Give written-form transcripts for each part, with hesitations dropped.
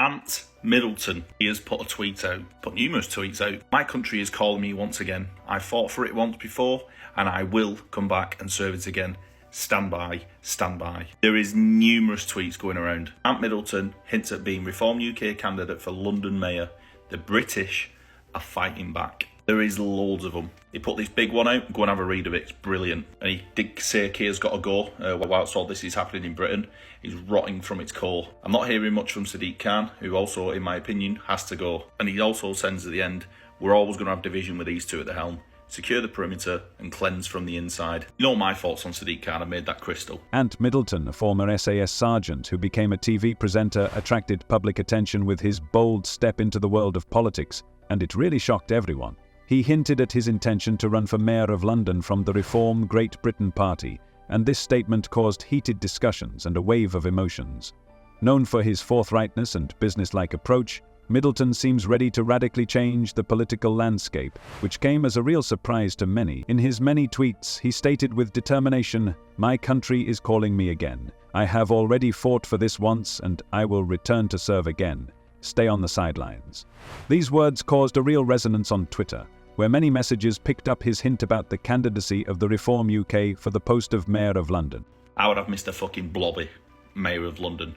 Ant Middleton, he has put numerous tweets out. My country is calling me once again. I fought for it once before, and I will come back and serve it again. Stand by, stand by. There is numerous tweets going around. Ant Middleton hints at being Reform UK candidate for London Mayor. The British are fighting back. There is loads of them. He put this big one out. Go and have a read of it. It's brilliant. And he did say Keir's got to go whilst all this is happening in Britain. He's rotting from its core. I'm not hearing much from Sadiq Khan, who also, in my opinion, has to go. And he also sends at the end, we're always going to have division with these two at the helm. Secure the perimeter and cleanse from the inside. You know my thoughts on Sadiq Khan, I made that crystal. Ant Middleton, a former SAS sergeant who became a TV presenter, attracted public attention with his bold step into the world of politics, and it really shocked everyone. He hinted at his intention to run for Mayor of London from the Reform Great Britain party, and this statement caused heated discussions and a wave of emotions. Known for his forthrightness and businesslike approach, Middleton seems ready to radically change the political landscape, which came as a real surprise to many. In his many tweets, he stated with determination, "My country is calling me again. I have already fought for this once, and I will return to serve again. Stay on the sidelines." These words caused a real resonance on Twitter, where many messages picked up his hint about the candidacy of the Reform UK for the post of Mayor of London. I would have Mr. fucking Blobby, Mayor of London,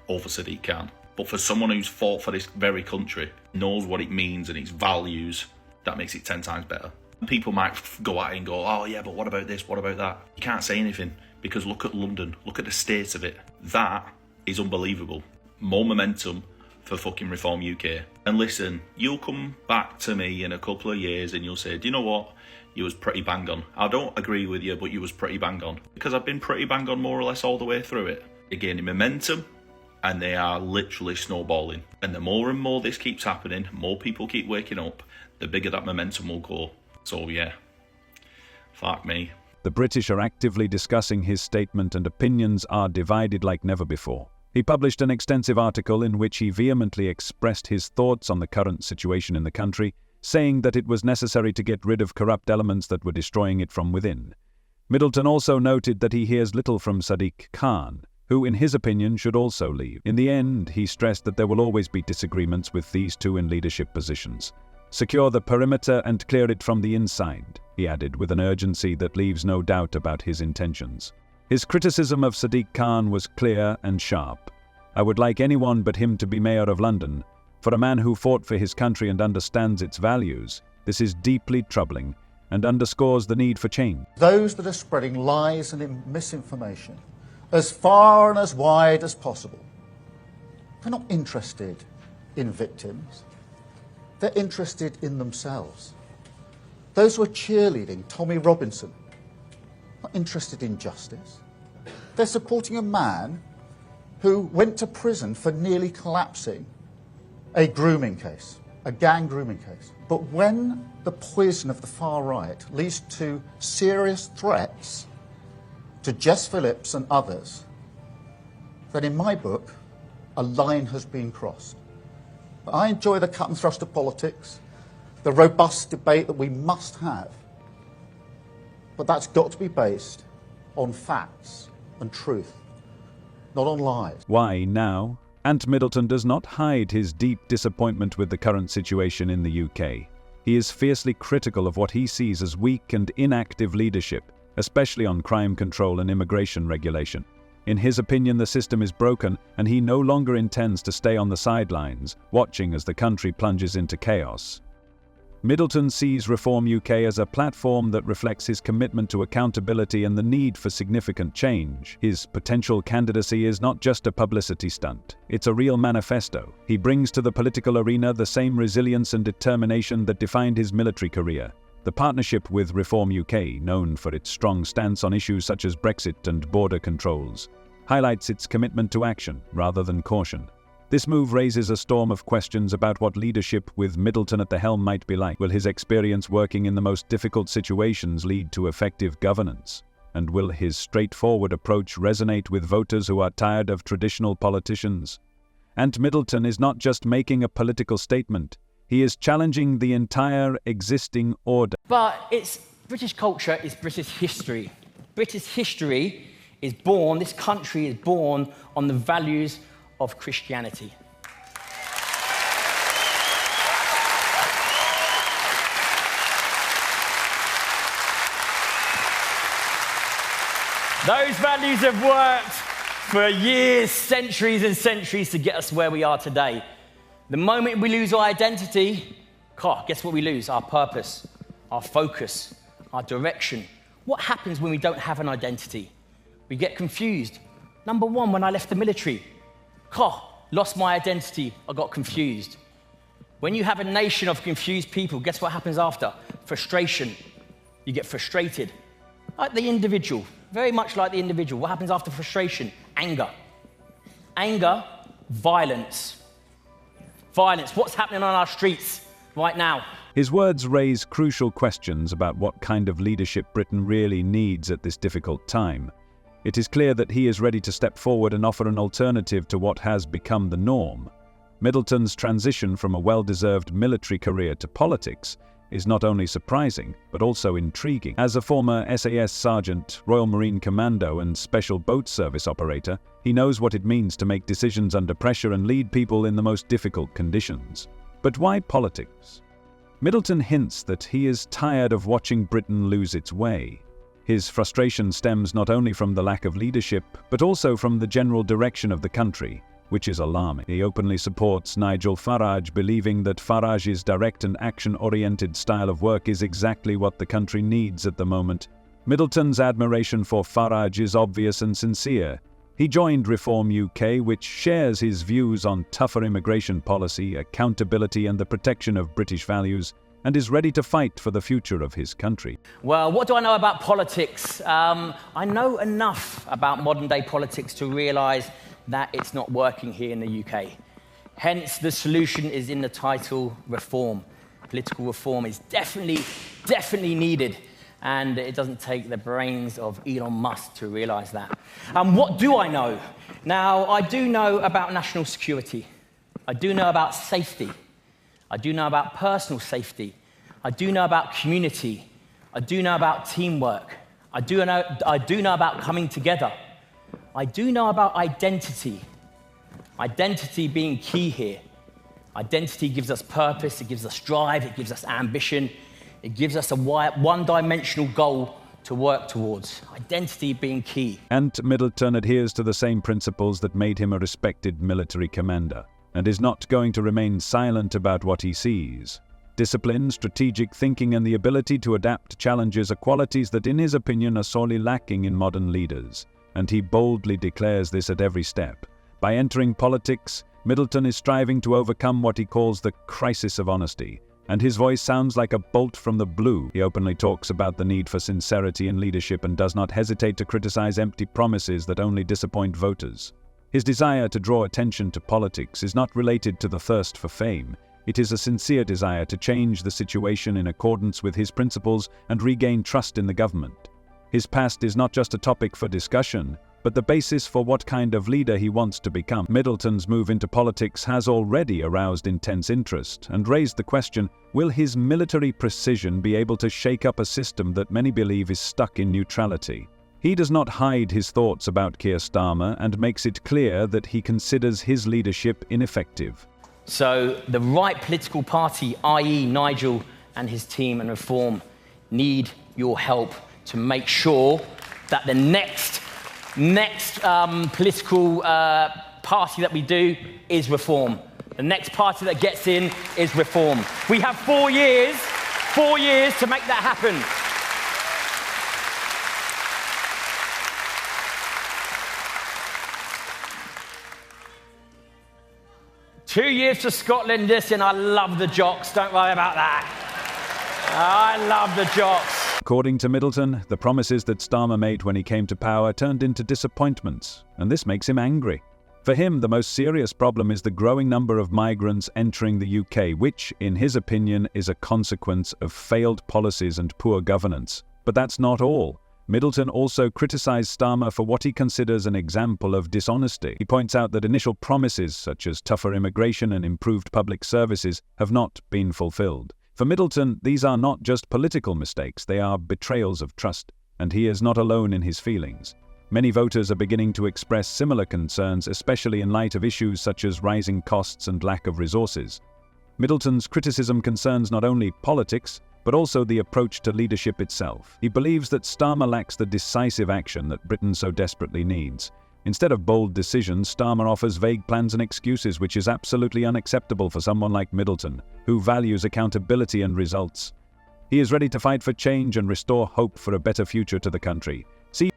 over Sadiq Khan. But for someone who's fought for this very country, knows what it means and its values, that makes it 10 times better. People might go at it and go, oh yeah, but what about this, what about that? You can't say anything, because look at London, look at the state of it. That is unbelievable. More momentum for fucking Reform UK. And listen, you'll come back to me in a couple of years and you'll say, do you know what? You was pretty bang on. I don't agree with you, but you was pretty bang on. Because I've been pretty bang on more or less all the way through it. They're gaining momentum and they are literally snowballing. And the more and more this keeps happening, more people keep waking up, the bigger that momentum will go. So yeah, fuck me. The British are actively discussing his statement and opinions are divided like never before. He published an extensive article in which he vehemently expressed his thoughts on the current situation in the country, saying that it was necessary to get rid of corrupt elements that were destroying it from within. Middleton also noted that he hears little from Sadiq Khan, who in his opinion should also leave. In the end, he stressed that there will always be disagreements with these two in leadership positions. Secure the perimeter and clear it from the inside, he added with an urgency that leaves no doubt about his intentions. His criticism of Sadiq Khan was clear and sharp. I would like anyone but him to be Mayor of London. For a man who fought for his country and understands its values, this is deeply troubling and underscores the need for change. Those that are spreading lies and misinformation as far and as wide as possible, they're not interested in victims. They're interested in themselves. Those who are cheerleading Tommy Robinson, not interested in justice. They're supporting a man who went to prison for nearly collapsing a grooming case, a gang grooming case. But when the poison of the far right leads to serious threats to Jess Phillips and others, then in my book, a line has been crossed. But I enjoy the cut and thrust of politics, the robust debate that we must have. But that's got to be based on facts and truth, not on lies. Why now? Ant Middleton does not hide his deep disappointment with the current situation in the UK. He is fiercely critical of what he sees as weak and inactive leadership, especially on crime control and immigration regulation. In his opinion, the system is broken, and he no longer intends to stay on the sidelines, watching as the country plunges into chaos. Middleton sees Reform UK as a platform that reflects his commitment to accountability and the need for significant change. His potential candidacy is not just a publicity stunt, it's a real manifesto. He brings to the political arena the same resilience and determination that defined his military career. The partnership with Reform UK, known for its strong stance on issues such as Brexit and border controls, highlights its commitment to action rather than caution. This move raises a storm of questions about what leadership with Middleton at the helm might be like. Will his experience working in the most difficult situations lead to effective governance? And will his straightforward approach resonate with voters who are tired of traditional politicians? Ant Middleton is not just making a political statement, he is challenging the entire existing order. But it's British culture is British history. British history is born, this country is born on the values of Christianity. Those values have worked for years, centuries and centuries to get us where we are today. The moment we lose our identity, guess what we lose? Our purpose, our focus, our direction. What happens when we don't have an identity? We get confused. Number one, when I left the military, lost my identity, I got confused. When you have a nation of confused people, guess what happens after? Frustration. You get frustrated. Like the individual, very much like the individual. What happens after frustration? Anger. Anger, violence. Violence. What's happening on our streets right now? His words raise crucial questions about what kind of leadership Britain really needs at this difficult time. It is clear that he is ready to step forward and offer an alternative to what has become the norm. Middleton's transition from a well-deserved military career to politics is not only surprising, but also intriguing. As a former SAS sergeant, Royal Marine Commando and Special Boat Service operator, he knows what it means to make decisions under pressure and lead people in the most difficult conditions. But why politics? Middleton hints that he is tired of watching Britain lose its way. His frustration stems not only from the lack of leadership, but also from the general direction of the country, which is alarming. He openly supports Nigel Farage, believing that Farage's direct and action-oriented style of work is exactly what the country needs at the moment. Middleton's admiration for Farage is obvious and sincere. He joined Reform UK, which shares his views on tougher immigration policy, accountability and the protection of British values, and is ready to fight for the future of his country. Well, what do I know about politics? I know enough about modern-day politics to realise that it's not working here in the UK. Hence, the solution is in the title, reform. Political reform is definitely needed, and it doesn't take the brains of Elon Musk to realise that. What do I know? Now, I do know about national security. I do know about safety. I do know about personal safety. I do know about community. I do know about teamwork. I do know about coming together. I do know about identity. Identity being key here. Identity gives us purpose, it gives us drive, it gives us ambition, it gives us a one-dimensional goal to work towards. Identity being key. And Middleton adheres to the same principles that made him a respected military commander, and is not going to remain silent about what he sees. Discipline, strategic thinking, and the ability to adapt to challenges are qualities that, in his opinion, are sorely lacking in modern leaders. And he boldly declares this at every step. By entering politics, Middleton is striving to overcome what he calls the crisis of honesty, and his voice sounds like a bolt from the blue. He openly talks about the need for sincerity in leadership and does not hesitate to criticize empty promises that only disappoint voters. His desire to draw attention to politics is not related to the thirst for fame. It is a sincere desire to change the situation in accordance with his principles and regain trust in the government. His past is not just a topic for discussion, but the basis for what kind of leader he wants to become. Middleton's move into politics has already aroused intense interest and raised the question, will his military precision be able to shake up a system that many believe is stuck in neutrality? He does not hide his thoughts about Keir Starmer and makes it clear that he considers his leadership ineffective. So the right political party, i.e. Nigel and his team and Reform, need your help to make sure that the next political party that we do is Reform. The next party that gets in is Reform. We have 4 years to make that happen. Two years to Scotland. Listen, I love the jocks. Don't worry about that. I love the jocks. According to Middleton, the promises that Starmer made when he came to power turned into disappointments, and this makes him angry. For him, the most serious problem is the growing number of migrants entering the UK, which, in his opinion, is a consequence of failed policies and poor governance. But that's not all. Middleton also criticized Starmer for what he considers an example of dishonesty. He points out that initial promises, such as tougher immigration and improved public services, have not been fulfilled. For Middleton, these are not just political mistakes, they are betrayals of trust, and he is not alone in his feelings. Many voters are beginning to express similar concerns, especially in light of issues such as rising costs and lack of resources. Middleton's criticism concerns not only politics, but also the approach to leadership itself. He believes that Starmer lacks the decisive action that Britain so desperately needs. Instead of bold decisions, Starmer offers vague plans and excuses, which is absolutely unacceptable for someone like Middleton, who values accountability and results. He is ready to fight for change and restore hope for a better future to the country.